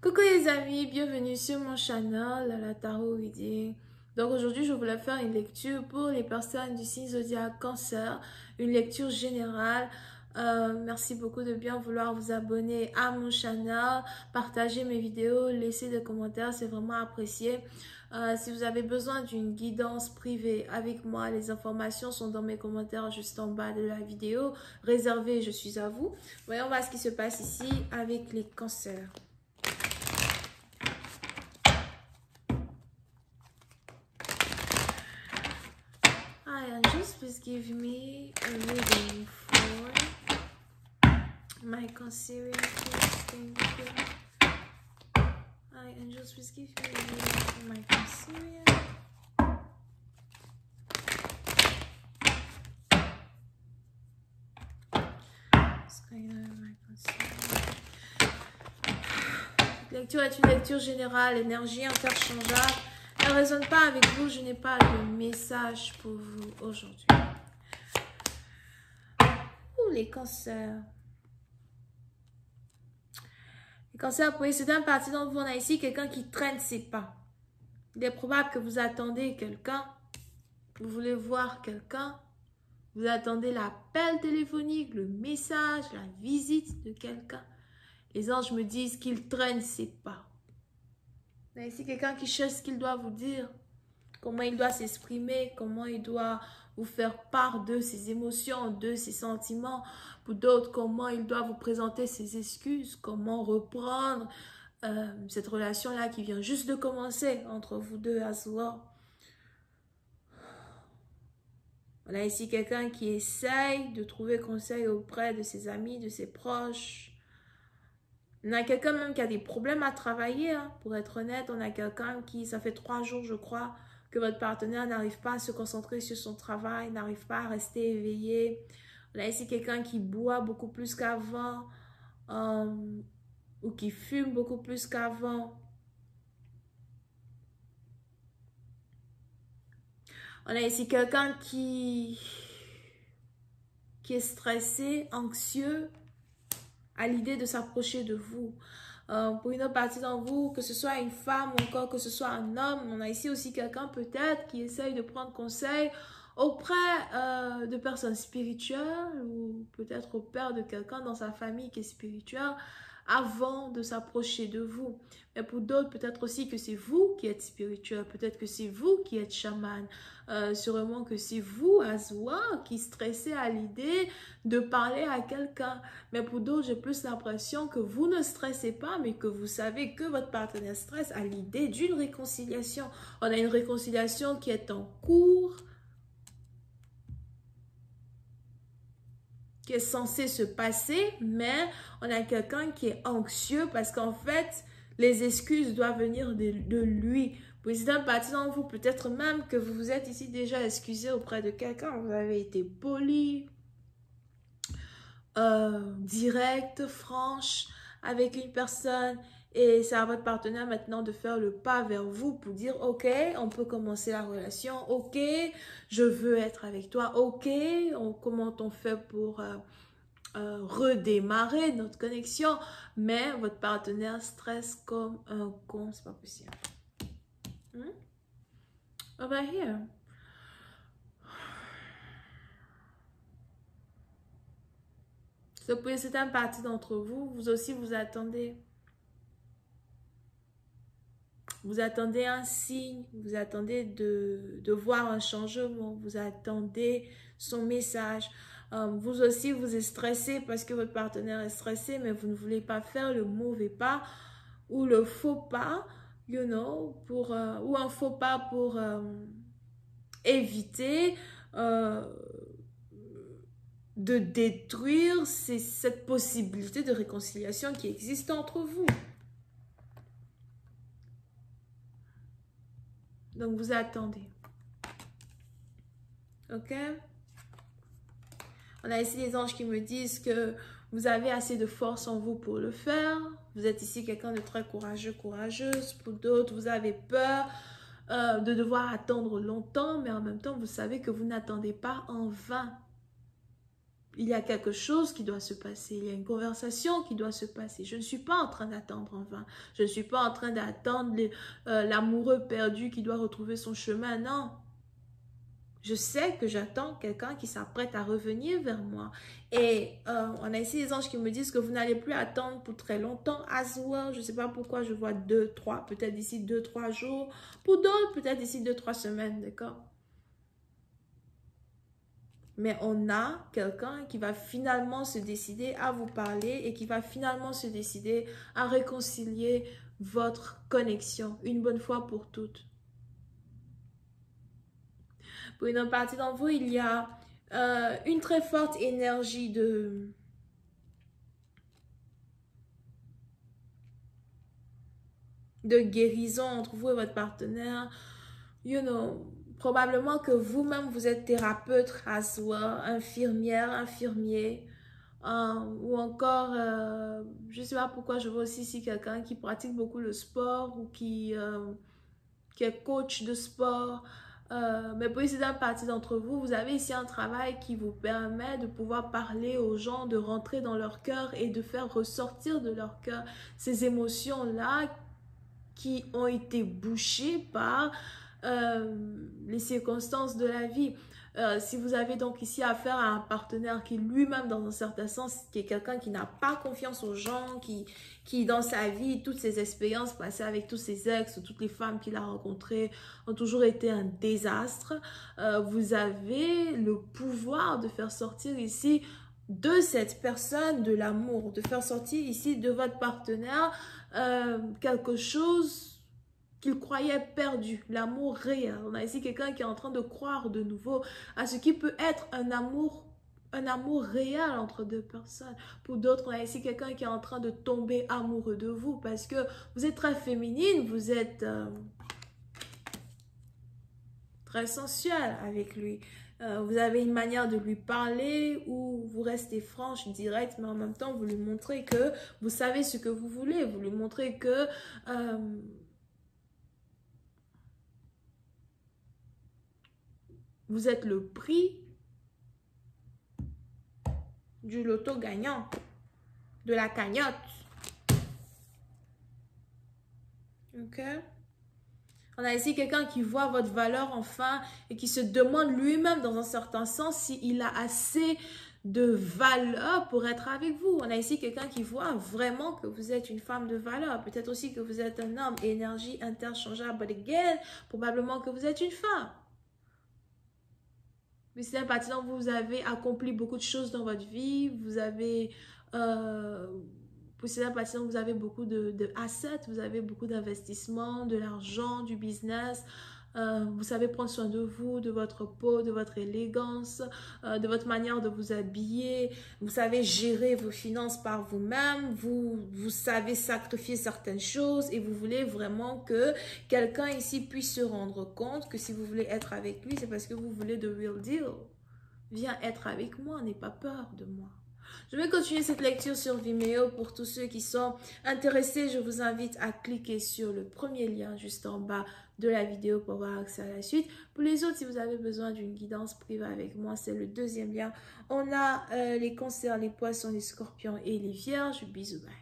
Coucou les amis, bienvenue sur mon channel, la Tarot Reading. Donc aujourd'hui, je voulais faire une lecture pour les personnes du signe zodiaque Cancer, une lecture générale. Merci beaucoup de bien vouloir vous abonner à mon channel, partager mes vidéos, laisser des commentaires, c'est vraiment apprécié. Si vous avez besoin d'une guidance privée avec moi, les informations sont dans mes commentaires juste en bas de la vidéo. Réservez, je suis à vous. Voyons voir ce qui se passe ici avec les cancers. Hi, angels, please give me a reading for my Cancerian, please. Thank you. Hi, angels, please give me a reading for my Cancerian. What's going on with my Cancerian? Cette lecture est une lecture générale, énergie interchangeable. Elle ne résonne pas avec vous, je n'ai pas de message pour vous aujourd'hui. Les cancers. Les cancers, pour c'est un parti d'entre vous, on a ici quelqu'un qui traîne ses pas. Il est probable que vous attendez quelqu'un, vous voulez voir quelqu'un, vous attendez l'appel téléphonique, le message, la visite de quelqu'un. Les anges me disent qu'il traîne ses pas. On a ici quelqu'un qui cherche ce qu'il doit vous dire, comment il doit s'exprimer, comment il doit vous faire part de ses émotions, de ses sentiments. Pour d'autres, comment il doit vous présenter ses excuses, comment reprendre cette relation-là qui vient juste de commencer entre vous deux à soi. On a ici quelqu'un qui essaye de trouver conseil auprès de ses amis, de ses proches. On a quelqu'un même qui a des problèmes à travailler, hein. Pour être honnête, on a quelqu'un qui, ça fait 3 jours je crois, que votre partenaire n'arrive pas à se concentrer sur son travail, n'arrive pas à rester éveillé. On a ici quelqu'un qui boit beaucoup plus qu'avant, ou qui fume beaucoup plus qu'avant. On a ici quelqu'un qui est stressé, anxieux, à l'idée de s'approcher de vous. Pour une autre partie d'entre vous, que ce soit une femme ou encore que ce soit un homme, on a ici aussi quelqu'un peut-être qui essaye de prendre conseil auprès de personnes spirituelles ou peut-être au père de quelqu'un dans sa famille qui est spirituel avant de s'approcher de vous. Mais pour d'autres, peut-être aussi que c'est vous qui êtes spirituel, peut-être que c'est vous qui êtes chaman, sûrement que c'est vous, Azwa, qui stressez à l'idée de parler à quelqu'un. Mais pour d'autres, j'ai plus l'impression que vous ne stressez pas, mais que vous savez que votre partenaire stresse à l'idée d'une réconciliation. On a une réconciliation qui est en cours, qui est censé se passer, mais on a quelqu'un qui est anxieux parce qu'en fait, les excuses doivent venir de lui. Président, partie d'entre vous, peut-être même que vous vous êtes ici déjà excusé auprès de quelqu'un, vous avez été poli, direct, franche avec une personne et c'est à votre partenaire maintenant de faire le pas vers vous pour dire ok, on peut commencer la relation, ok, je veux être avec toi, ok, comment on fait pour redémarrer notre connexion, mais votre partenaire stresse comme un con, c'est pas possible. Over here. Pour certaines parties d'entre vous, vous aussi vous attendez. Vous attendez un signe, vous attendez de voir un changement, vous attendez son message. Vous aussi, vous êtes stressé parce que votre partenaire est stressé, mais vous ne voulez pas faire le mauvais pas ou le faux pas, you know, ou un faux pas pour éviter de détruire cette possibilité de réconciliation qui existe entre vous. Donc, vous attendez. Ok? On a ici les anges qui me disent que vous avez assez de force en vous pour le faire. Vous êtes ici quelqu'un de très courageux, courageuse. Pour d'autres, vous avez peur de devoir attendre longtemps, mais en même temps, vous savez que vous n'attendez pas en vain. il y a quelque chose qui doit se passer, il y a une conversation qui doit se passer. Je ne suis pas en train d'attendre en vain. Je ne suis pas en train d'attendre l'amoureux perdu qui doit retrouver son chemin. Non. Je sais que j'attends quelqu'un qui s'apprête à revenir vers moi. Et on a ici des anges qui me disent que vous n'allez plus attendre pour très longtemps. As well, je ne sais pas pourquoi je vois 2, 3, peut-être d'ici 2, 3 jours. Pour d'autres, peut-être d'ici 2, 3 semaines, d'accord? Mais on a quelqu'un qui va finalement se décider à vous parler et qui va finalement se décider à réconcilier votre connexion une bonne fois pour toutes. Pour une partie d'entre vous, il y a une très forte énergie de guérison entre vous et votre partenaire. You know, probablement que vous-même, vous êtes thérapeute, as well, infirmière, infirmier, ou encore, je ne sais pas pourquoi je vois aussi ici quelqu'un qui pratique beaucoup le sport ou qui est coach de sport. Mais pour ici, d'une partie d'entre vous, vous avez ici un travail qui vous permet de pouvoir parler aux gens, de rentrer dans leur cœur et de faire ressortir de leur cœur ces émotions-là qui ont été bouchées par les circonstances de la vie. Si vous avez donc ici affaire à un partenaire qui lui-même, dans un certain sens, qui est quelqu'un qui n'a pas confiance aux gens, qui dans sa vie, toutes ses expériences passées avec tous ses ex, toutes les femmes qu'il a rencontrées ont toujours été un désastre, vous avez le pouvoir de faire sortir ici de cette personne de l'amour, de faire sortir ici de votre partenaire quelque chose qu'il croyait perdu, l'amour réel. On a ici quelqu'un qui est en train de croire de nouveau à ce qui peut être un amour réel entre deux personnes. Pour d'autres, on a ici quelqu'un qui est en train de tomber amoureux de vous parce que vous êtes très féminine, vous êtes très sensuelle avec lui. Vous avez une manière de lui parler où vous restez franche, directe, mais en même temps, vous lui montrez que vous savez ce que vous voulez. Vous lui montrez que vous êtes le prix du loto gagnant, de la cagnotte. Ok? On a ici quelqu'un qui voit votre valeur enfin et qui se demande lui-même dans un certain sens s'il a assez de valeur pour être avec vous. On a ici quelqu'un qui voit vraiment que vous êtes une femme de valeur. Peut-être aussi que vous êtes un homme, énergie interchangeable, but again, probablement que vous êtes une femme. Mais c'est un parti dont vous avez accompli beaucoup de choses dans votre vie. Vous avez... c'est un parti dont vous avez beaucoup de assets. Vous avez beaucoup d'investissements, de l'argent, du business. Vous savez prendre soin de vous, de votre peau, de votre élégance, de votre manière de vous habiller. Vous savez gérer vos finances par vous-même. Vous savez sacrifier certaines choses et vous voulez vraiment que quelqu'un ici puisse se rendre compte que si vous voulez être avec lui, c'est parce que vous voulez the real deal. Viens être avec moi, n'aie pas peur de moi. Je vais continuer cette lecture sur Vimeo. Pour tous ceux qui sont intéressés, je vous invite à cliquer sur le premier lien juste en bas de la vidéo pour avoir accès à la suite. Pour les autres, si vous avez besoin d'une guidance privée avec moi, c'est le deuxième lien. On a les cancers, les poissons, les scorpions et les vierges. Bisous, bye.